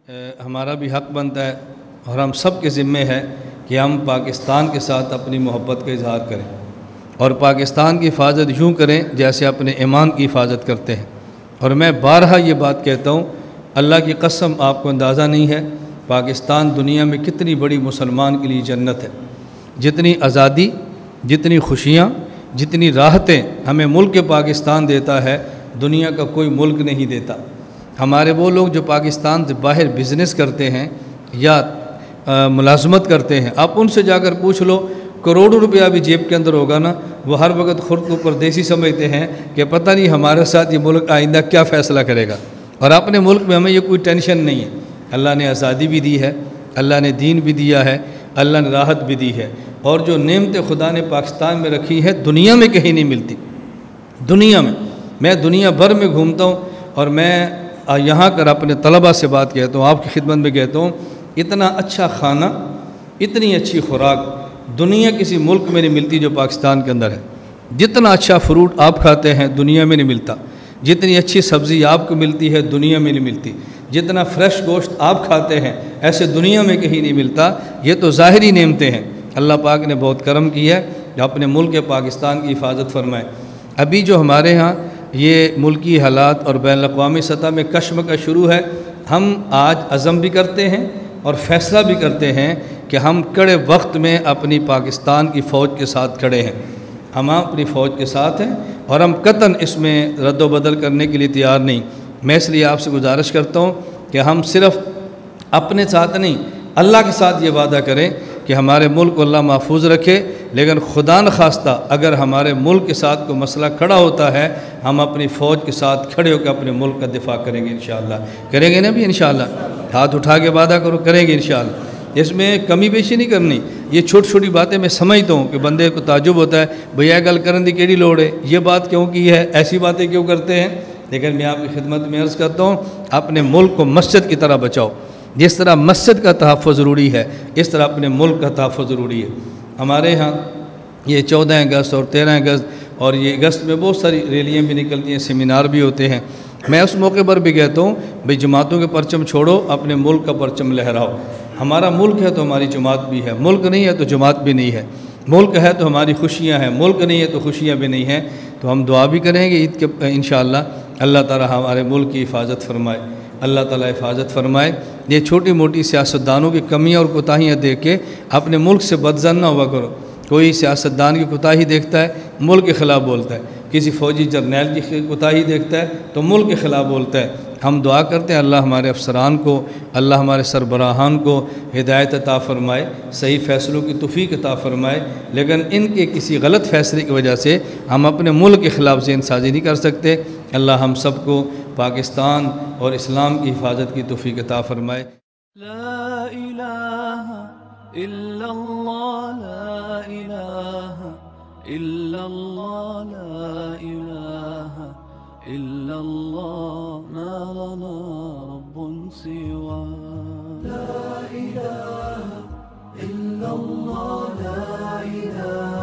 ہمارا بھی حق بنتا ہے اور ہم سب کے ذمے ہے کہ ہم پاکستان کے ساتھ اپنی محبت کا اظہار کریں اور پاکستان کی حفاظت یوں کریں جیسے اپنے ایمان کی حفاظت کرتے ہیں۔ اور میں بارہا یہ بات کہتا ہوں، اللہ کی قسم آپ کو اندازہ نہیں ہے پاکستان دنیا میں کتنی بڑی مسلمان کے لیے جنت ہے۔ جتنی آزادی، جتنی خوشیاں، جتنی راحتیں ہمیں ملک پاکستان دیتا ہے، دنیا کا کوئی ملک نہیں دیتا۔ ہمارے وہ لوگ جو پاکستان سے باہر بزنس کرتے ہیں یا ملازمت کرتے ہیں، آپ ان سے جا کر پوچھ لو، کروڑوں روپیہ بھی جیب کے اندر ہوگا نا، وہ ہر وقت خود کو پردیسی سمجھتے ہیں کہ پتہ نہیں ہمارے ساتھ یہ ملک آئندہ کیا فیصلہ کرے گا، اور اپنے ملک میں ہمیں یہ کوئی ٹینشن نہیں ہے۔ اللہ نے آزادی بھی دی ہے، اللہ نے دین بھی دیا ہے، اللہ نے راحت بھی دی ہے، اور جو نعمتیں خدا نے پاکستان میں رکھی ہے دنیا میں کہیں نہیں ملتی۔ دنیا میں دنیا بھر میں گھومتا ہوں اور میں یہاں کر اپنے طلبہ سے بات کہتا ہوں، آپ کی خدمت میں کہتا ہوں، اتنا اچھا کھانا، اتنی اچھی خوراک دنیا کسی ملک میں نہیں ملتی جو پاکستان کے اندر ہے۔ جتنا اچھا فروٹ آپ کھاتے ہیں دنیا میں نہیں ملتا، جتنی اچھی سبزی آپ کو ملتی ہے دنیا میں نہیں ملتی، جتنا فریش گوشت آپ کھاتے ہیں ایسے دنیا میں کہیں نہیں ملتا۔ یہ تو ظاہری نعمتیں ہیں، اللہ پاک نے بہت کرم کیا ہے کہ اپنے ملک پاکستان کی حفاظت فرمائے۔ ابھی جو ہمارے ہاں یہ ملکی حالات اور بین الاقوامی سطح میں کشمکش شروع ہے، ہم آج عزم بھی کرتے ہیں اور فیصلہ بھی کرتے ہیں کہ ہم کڑے وقت میں اپنی پاکستان کی فوج کے ساتھ کھڑے ہیں، ہم اپنی فوج کے ساتھ ہیں اور ہم قطعاً اس میں رد و بدل کرنے کے لیے تیار نہیں۔ میں اس لیے آپ سے گزارش کرتا ہوں کہ ہم صرف اپنے ساتھ نہیں، اللہ کے ساتھ یہ وعدہ کریں کہ ہمارے ملک کو اللہ محفوظ رکھے، لیکن خدا نخواستہ اگر ہمارے ملک کے ساتھ کوئی مسئلہ کھڑا ہوتا ہے، ہم اپنی فوج کے ساتھ کھڑے ہو کے اپنے ملک کا دفاع کریں گے انشاءاللہ۔ کریں گے نا بھی انشاءاللہ؟ ہاتھ اٹھا کے وعدہ کرو، کریں گے انشاءاللہ۔ اس میں کمی بیشی نہیں کرنی۔ یہ چھوٹی چھوٹی باتیں میں سمجھتا ہوں کہ بندے کو تعجب ہوتا ہے، بھیا گل کرن دی کیڑی لوڑ ہے، یہ بات کیوں کی ہے، ایسی باتیں کیوں کرتے ہیں، لیکن میں آپ کی خدمت میں عرض کرتا ہوں، اپنے ملک کو مسجد کی طرح بچاؤ۔ جس طرح مسجد کا تحفظ ضروری ہے اس طرح اپنے ملک کا تحفظ ضروری ہے۔ ہمارے ہاں یہ 14 اگست اور 13 اگست اور یہ اگست میں بہت ساری ریلیاں بھی نکلتی ہیں، سیمینار بھی ہوتے ہیں۔ میں اس موقع پر بھی کہتا ہوں بھئی جماعتوں کے پرچم چھوڑو، اپنے ملک کا پرچم لہراؤ۔ ہمارا ملک ہے تو ہماری جماعت بھی ہے، ملک نہیں ہے تو جماعت بھی نہیں ہے، ملک ہے تو ہماری خوشیاں ہیں، ملک نہیں ہے تو خوشیاں بھی نہیں ہیں۔ تو ہم دعا بھی کریں گے عید کے انشاءاللہ اللہ تعالی ہمارے ملک کی حفاظت فرمائے، اللہ تعالی حفاظت فرمائے۔ یہ چھوٹی موٹی سیاستدانوں کی کمیاں اور کوتاہیاں دیکھ کے اپنے ملک سے بدظن نہ ہوا کرو۔ کوئی سیاستدان کی کوتاہی دیکھتا ہے ملک کے خلاف بولتا ہے، کسی فوجی جرنیل کی کوتاہی دیکھتا ہے تو ملک کے خلاف بولتا ہے۔ ہم دعا کرتے ہیں اللہ ہمارے افسران کو، اللہ ہمارے سربراہان کو ہدایت عطا فرمائے، صحیح فیصلوں کی توفیق عطا فرمائے، لیکن ان کے کسی غلط فیصلے کی وجہ سے ہم اپنے ملک کے خلاف ذہن سازی نہیں کر سکتے۔ اللہ ہم سب کو پاکستان اور اسلام کی حفاظت کی توفیق عطا فرمائے۔ لا الہ الا اللہ، لا الہ الا اللہ، لا الہ الا اللہ، ما لنا رب سوا۔ لا الہ الا اللہ، لا الہ